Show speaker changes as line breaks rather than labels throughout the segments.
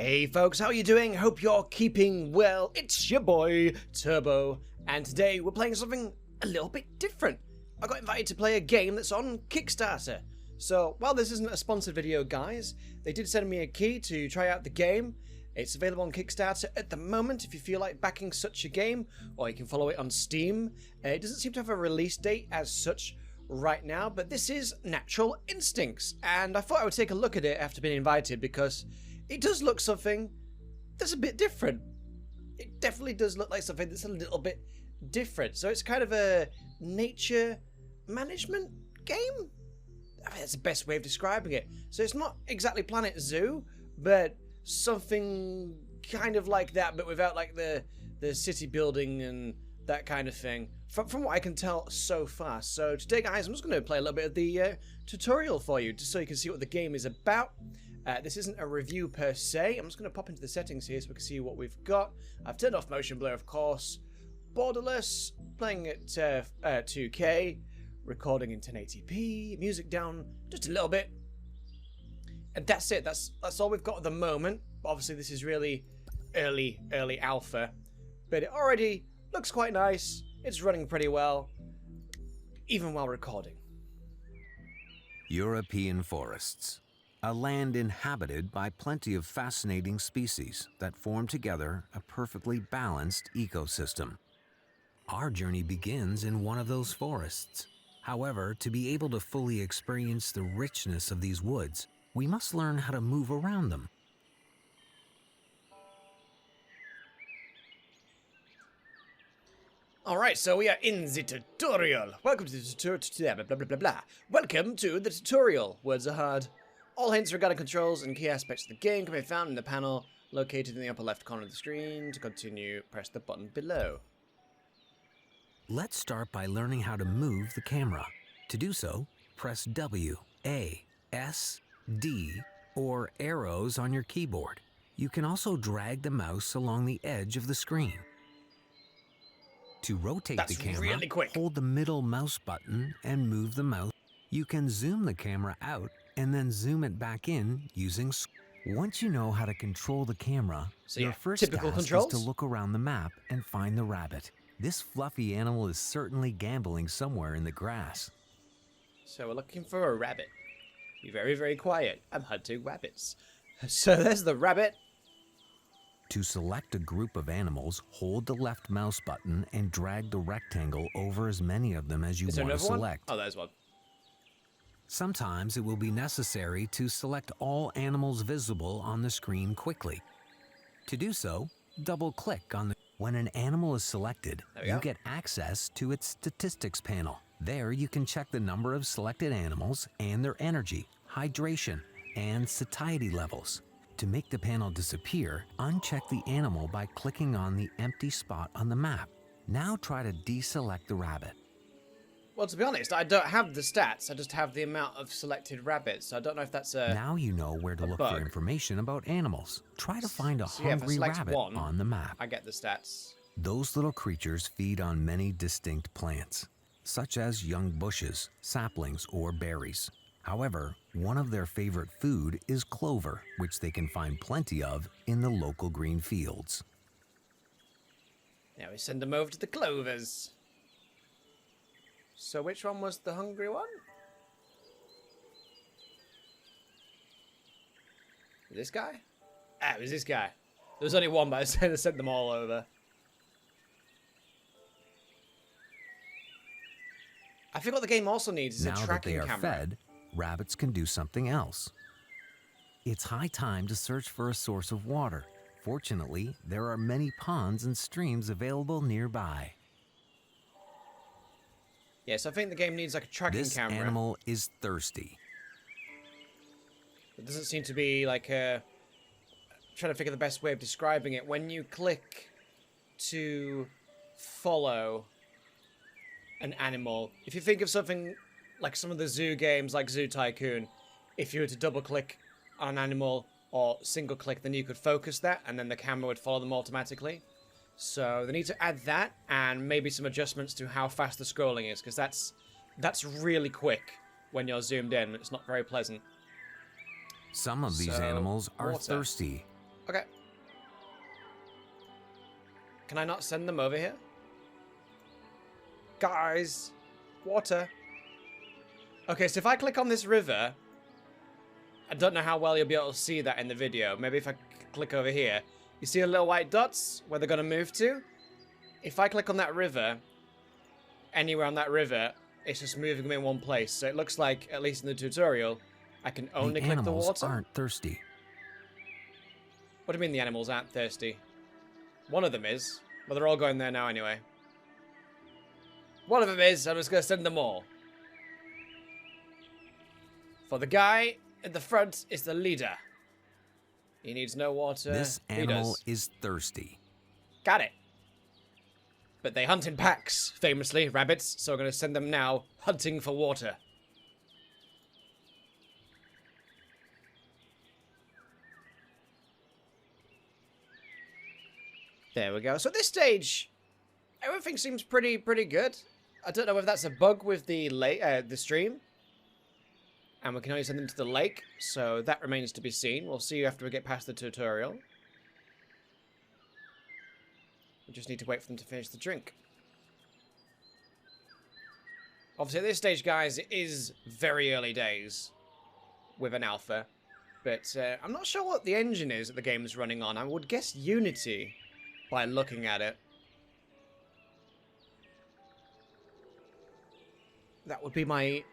Hey folks, how are you doing? Hope you're keeping well. It's your boy, Turbo, and today we're playing something a little bit different. I got invited to play a game that's on Kickstarter. So, while this isn't a sponsored video, guys, they did send me a key to try out the game. It's available on Kickstarter at the moment if you feel like backing such a game, or you can follow it on Steam. It doesn't seem to have a release date as such right now, but this is Natural Instincts, and I thought I would take a look at it after being invited because it does look something that's a bit different. It definitely does look like something that's a little bit different. So it's kind of a nature management game? I mean, that's the best way of describing it. So it's not exactly Planet Zoo, but something kind of like that, but without like the city building and that kind of thing. From what I can tell so far. So today, guys, I'm just going to play a little bit of the tutorial for you, just so you can see what the game is about. This isn't a review per se. I'm just going to pop into the settings here so we can see what we've got. I've turned off motion blur, of course. Borderless, playing at 2K, recording in 1080p, music down just a little bit. And that's it. That's all we've got at the moment. Obviously, this is really early alpha, but it already looks quite nice. It's running pretty well, even while recording.
European forests. A land inhabited by plenty of fascinating species that form together a perfectly balanced ecosystem. Our journey begins in one of those forests. However, to be able to fully experience the richness of these woods, we must learn how to move around them.
Alright, so we are in the tutorial. Welcome to the tutorial, blah blah blah blah. Welcome to the tutorial. Words are hard. All hints regarding controls and key aspects of the game can be found in the panel located in the upper left corner of the screen. To continue, press the button below.
Let's start by learning how to move the camera. To do so, press W, A, S, D, or arrows on your keyboard. You can also drag the mouse along the edge of the screen. To rotate the camera,
really quick.
Hold the middle mouse button and move the mouse. You can zoom the camera out and then zoom it back in using. Once you know how to control the camera, your first task is to look around the map and find the rabbit. This fluffy animal is certainly gambling somewhere in the grass.
So we're looking for a rabbit. Be very, very quiet. I'm hunting rabbits. So there's the rabbit.
To select a group of animals, hold the left mouse button and drag the rectangle over as many of them as you want to select.
Oh, there's one.
Sometimes it will be necessary to select all animals visible on the screen quickly. To do so, double-click on the... When an animal is selected, you get access to its statistics panel. There you can check the number of selected animals and their energy, hydration, and satiety levels. To make the panel disappear, uncheck the animal by clicking on the empty spot on the map. Now try to deselect the rabbit.
Well, to be honest, I don't have the stats. I just have the amount of selected rabbits. So I don't know if that's a
Now you know where to look for information about animals. Try to find a hungry rabbit on the map.
I get the stats.
Those little creatures feed on many distinct plants, such as young bushes, saplings, or berries. However, one of their favorite food is clover, which they can find plenty of in the local green fields.
Now we send them over to the clovers. So which one was the hungry one? This guy? Ah, it was this guy. There was only one, but I sent them all over. I think what the game also needs is a tracking camera.
Now that they are fed, rabbits can do something else. It's high time to search for a source of water. Fortunately, there are many ponds and streams available nearby.
Yes, I think the game needs like a tracking camera.
This animal is thirsty.
It doesn't seem to be like a... I'm trying to figure the best way of describing it. When you click to follow an animal, if you think of something like some of the zoo games like Zoo Tycoon, if you were to double click on an animal or single click, then you could focus that and then the camera would follow them automatically. So they need to add that and maybe some adjustments to how fast the scrolling is, because that's really quick when you're zoomed in. It's not very pleasant.
Some of these animals are thirsty.
Okay. Can I not send them over here? Guys, water. Okay, so if I click on this river, I don't know how well you'll be able to see that in the video. Maybe if I click over here, you see a little white dots where they're going to move to? If I click on that river, anywhere on that river, it's just moving them in one place. So it looks like, at least in the tutorial, I can only click the water.
The animals aren't thirsty.
What do you mean the animals aren't thirsty? One of them is. Well, they're all going there now anyway. One of them is. I'm just going to send them all. For the guy at the front is the leader. He needs no water.
This animal is thirsty.
Got it. But they hunt in packs, famously, rabbits, so I'm going to send them now hunting for water. There we go. So at this stage, everything seems pretty good. I don't know if that's a bug with the stream. And we can only send them to the lake, so that remains to be seen. We'll see after we get past the tutorial. We just need to wait for them to finish the drink. Obviously, at this stage, guys, it is very early days with an alpha. But I'm not sure what the engine is that the game is running on. I would guess Unity by looking at it. That would be my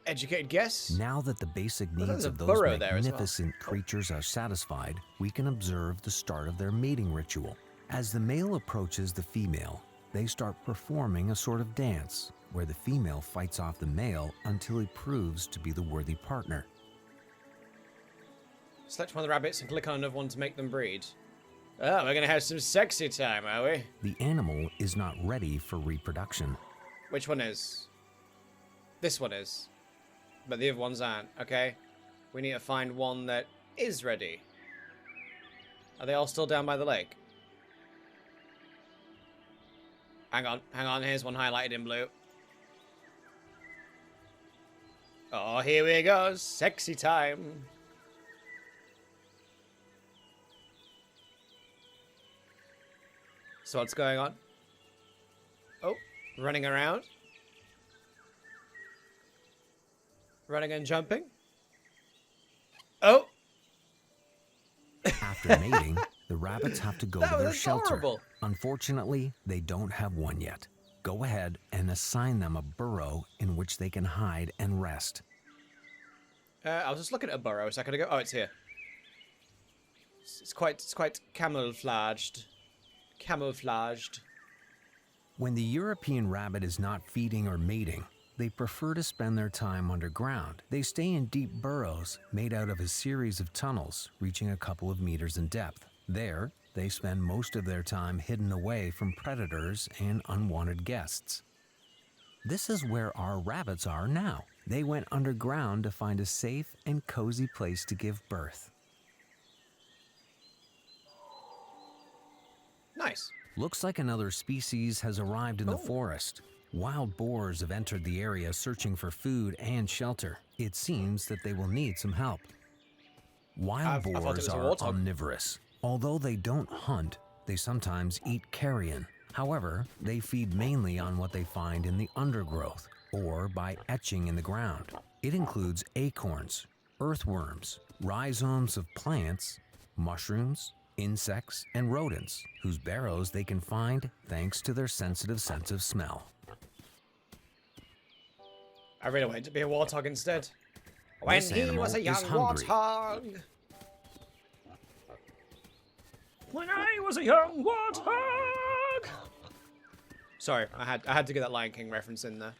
educated guess.
Now that the basic needs of those magnificent creatures are satisfied, we can observe the start of their mating ritual. As the male approaches the female, they start performing a sort of dance, where the female fights off the male until he proves to be the worthy partner.
Select one of the rabbits and click on another one to make them breed. Oh, we're gonna have some sexy time, are we?
The animal is not ready for reproduction.
Which one is? This one is. But the other ones aren't, okay? We need to find one that is ready. Are they all still down by the lake? Hang on, here's one highlighted in blue. Oh, here we go, sexy time. So what's going on? Oh, running around. Running and jumping. Oh!
After mating, the rabbits have to go to their shelter.
Horrible.
Unfortunately, they don't have one yet. Go ahead and assign them a burrow in which they can hide and rest.
I was just looking at a burrow a second ago. Oh, it's here. It's quite camouflaged. Camouflaged.
When the European rabbit is not feeding or mating, they prefer to spend their time underground. They stay in deep burrows made out of a series of tunnels reaching a couple of meters in depth. There, they spend most of their time hidden away from predators and unwanted guests. This is where our rabbits are now. They went underground to find a safe and cozy place to give birth.
Nice.
Looks like another species has arrived in the forest. Wild boars have entered the area searching for food and shelter. It seems that they will need some help. Wild boars are omnivorous. Although they don't hunt, they sometimes eat carrion. However, they feed mainly on what they find in the undergrowth or by etching in the ground. It includes acorns, earthworms, rhizomes of plants, mushrooms, insects, and rodents, whose burrows they can find thanks to their sensitive sense of smell.
I really wanted to be a warthog instead. When he was a young warthog. When I was a young warthog. Sorry, I had to get that Lion King reference in there.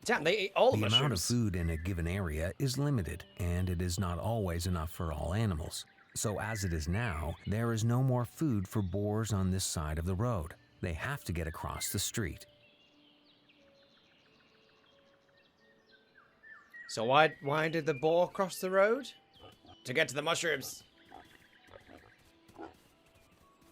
Damn, they eat all the mushrooms.
The amount of food in a given area is limited, and it is not always enough for all animals. So as it is now, there is no more food for boars on this side of the road. They have to get across the street.
So why did the boar cross the road? To get to the mushrooms.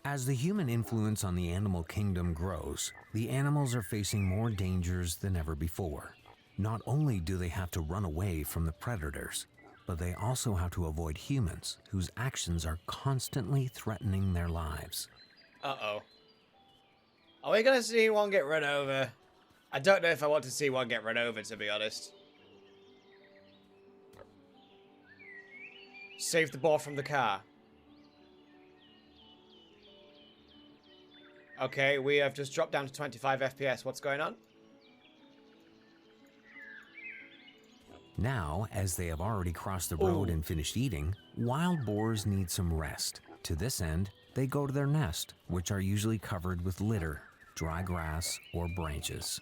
As the human influence on the animal kingdom grows, the animals are facing more dangers than ever before. Not only do they have to run away from the predators, but they also have to avoid humans whose actions are constantly threatening their lives.
Uh-oh. Are we gonna see one get run over? I don't know if I want to see one get run over, to be honest. Save the boar from the car. Okay, we have just dropped down to 25 FPS. What's going on?
Now, as they have already crossed the road and finished eating, wild boars need some rest. To this end, they go to their nest, which are usually covered with litter, dry grass, or branches.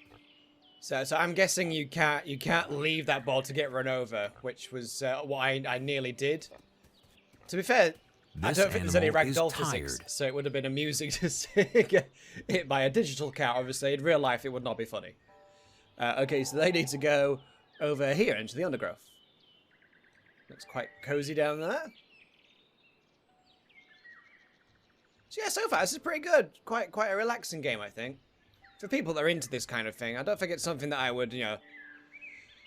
So I'm guessing you can't leave that ball to get run over, which was what I nearly did. To be fair, I don't think there's any ragdoll physics, so it would have been amusing to get hit by a digital cat. Obviously, in real life, it would not be funny. Okay, so they need to go over here into the undergrowth. Looks quite cozy down there. So yeah, so far this is pretty good. Quite a relaxing game, I think. For people that are into this kind of thing, I don't think it's something that I would, you know,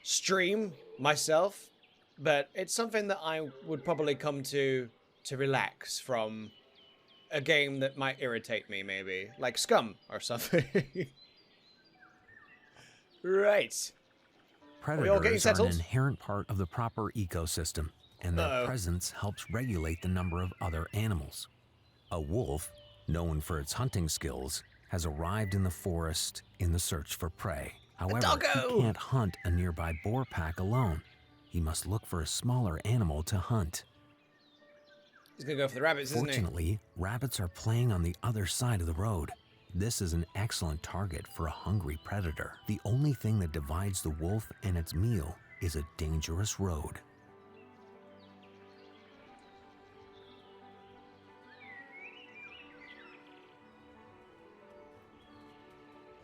stream myself, but it's something that I would probably come to relax from a game that might irritate me, maybe. Like Scum or something. Right.
Predators are an inherent part of the proper ecosystem, and their presence helps regulate the number of other animals. A wolf, known for its hunting skills, has arrived in the forest in the search for prey. However, he can't hunt a nearby boar pack alone. He must look for a smaller animal to hunt.
He's gonna go for the rabbits, isn't he?
Fortunately, rabbits are playing on the other side of the road. This is an excellent target for a hungry predator. The only thing that divides the wolf and its meal is a dangerous road.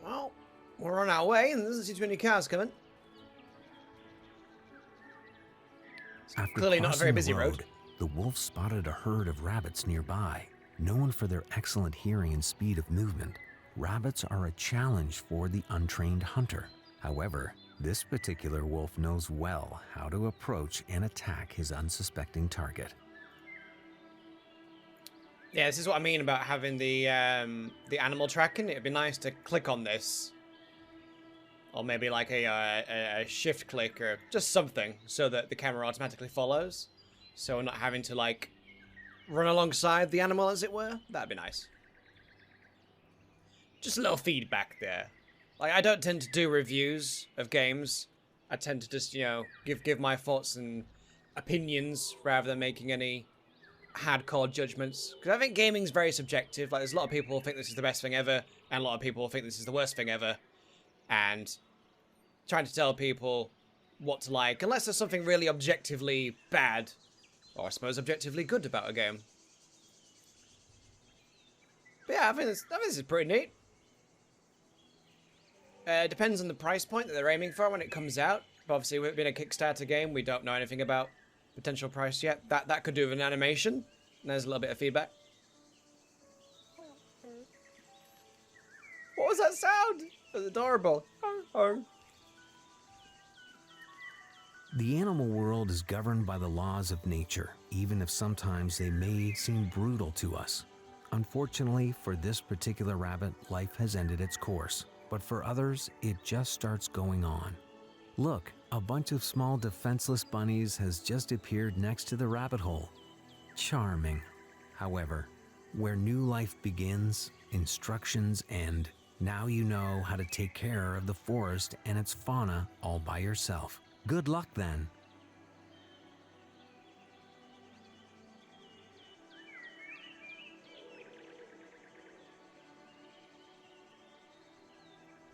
Well, we're on our way, and there doesn't seem to be any cars coming.
After
clearly not a very busy
road,
road.
The wolf spotted a herd of rabbits nearby. Known for their excellent hearing and speed of movement, rabbits are a challenge for the untrained hunter. However, this particular wolf knows well how to approach and attack his unsuspecting target.
Yeah, this is what I mean about having the animal tracking. It'd be nice to click on this, or maybe like a shift click or just something, so that the camera automatically follows. So we're not having to like run alongside the animal, as it were. That'd be nice. Just a little feedback there. Like, I don't tend to do reviews of games. I tend to just, you know, give my thoughts and opinions rather than making any hardcore judgments. Because I think gaming's very subjective. Like, there's a lot of people who think this is the best thing ever, and a lot of people who think this is the worst thing ever. And trying to tell people what to like, unless there's something really objectively bad, or I suppose objectively good about a game. But yeah, I think this is pretty neat. Depends on the price point that they're aiming for when it comes out. But obviously, with it being a Kickstarter game, we don't know anything about potential price yet. That could do with an animation. There's a little bit of feedback. What was that sound? It was adorable.
The animal world is governed by the laws of nature, even if sometimes they may seem brutal to us. Unfortunately, for this particular rabbit, life has ended its course. But for others, it just starts going on. Look, a bunch of small defenseless bunnies has just appeared next to the rabbit hole. Charming. However, where new life begins, instructions end. Now you know how to take care of the forest and its fauna all by yourself. Good luck then.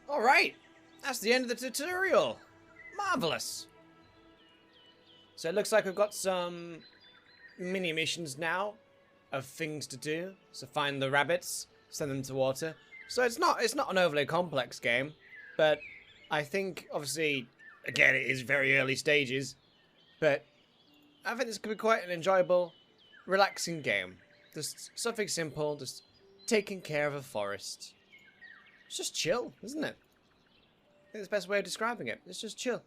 Alright, that's the end of the tutorial. Marvelous. So it looks like we've got some mini missions now of things to do. So find the rabbits, send them to water. So it's not an overly complex game, but I think obviously, again, it is very early stages, but I think this could be quite an enjoyable, relaxing game. Just something simple, just taking care of a forest. It's just chill, isn't it? I think that's the best way of describing it. It's just chill.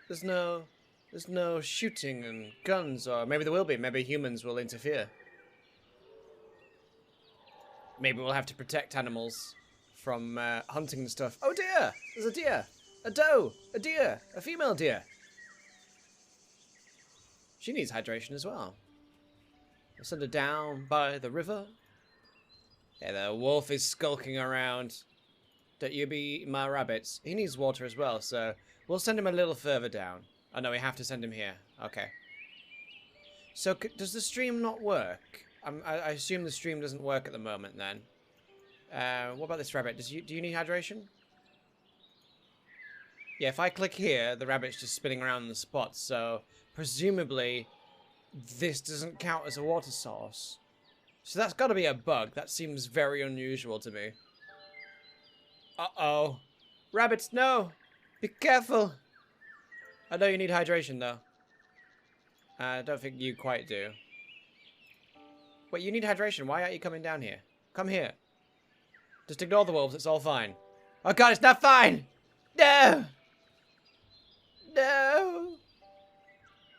There's no There's no shooting and guns, or maybe there will be. Maybe humans will interfere. Maybe we'll have to protect animals from hunting and stuff. Oh dear! There's a deer! A doe! A deer! A female deer! She needs hydration as well. I'll send her down by the river. Yeah, the wolf is skulking around. Don't you be eating my rabbits. He needs water as well, so we'll send him a little further down. Oh no, we have to send him here. Okay. So does the stream not work? I assume the stream doesn't work at the moment then. What about this rabbit? Do you need hydration? Yeah, if I click here, the rabbit's just spinning around in the spot, so presumably this doesn't count as a water source. So that's got to be a bug. That seems very unusual to me. Uh-oh. Rabbits, no! Be careful! I know you need hydration, though. I don't think you quite do. Wait, you need hydration. Why aren't you coming down here? Come here. Just ignore the wolves. It's all fine. Oh, God, it's not fine! No! No!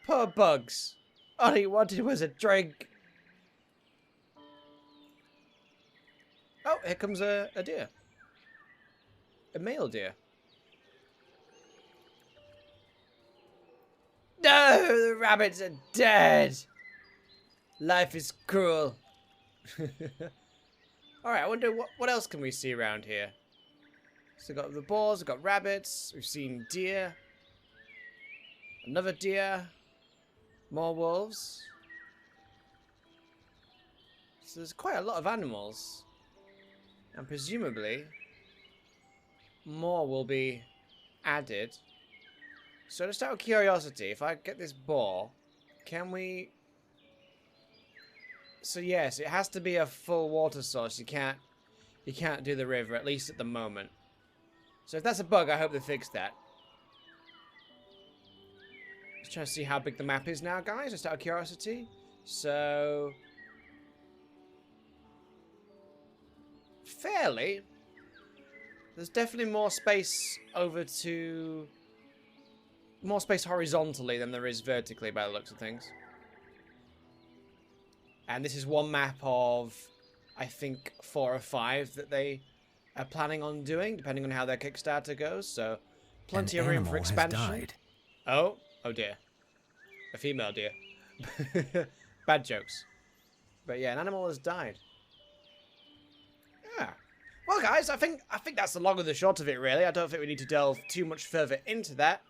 Poor bugs. All he wanted was a drink. Oh, here comes a deer. A male deer. No, the rabbits are dead. Life is cruel. Alright, I wonder what else can we see around here? So we've got the boars, we've got rabbits, we've seen deer. Another deer. More wolves. So there's quite a lot of animals. And presumably more will be added. So just out of curiosity, if I get this boar, can we... So yes, it has to be a full water source. You can't do the river, at least at the moment. So if that's a bug, I hope they fix that. Just trying to see how big the map is now, guys, just out of curiosity. So... fairly. There's definitely more space over to... more space horizontally than there is vertically by the looks of things. And this is one map of, I think, 4 or 5 that they are planning on doing, depending on how their Kickstarter goes. So, plenty of room for expansion. Oh dear. A female deer. Bad jokes. But yeah, an animal has died. Yeah. Well, guys, I think that's the long and the short of it, really. I don't think we need to delve too much further into that.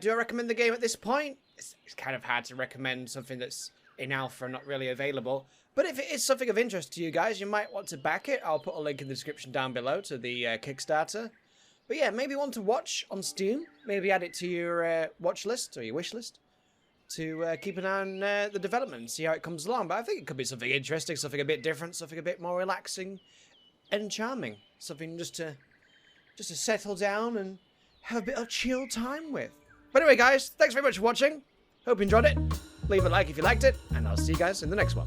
Do I recommend the game at this point? It's kind of hard to recommend something that's in alpha and not really available. But if it is something of interest to you guys, you might want to back it. I'll put a link in the description down below to the Kickstarter. But yeah, maybe want to watch on Steam. Maybe add it to your watch list or your wish list to keep an eye on the development and see how it comes along. But I think it could be something interesting, something a bit different, something a bit more relaxing and charming. Something just to settle down and have a bit of chill time with. But anyway, guys, thanks very much for watching. Hope you enjoyed it. Leave a like if you liked it, and I'll see you guys in the next one.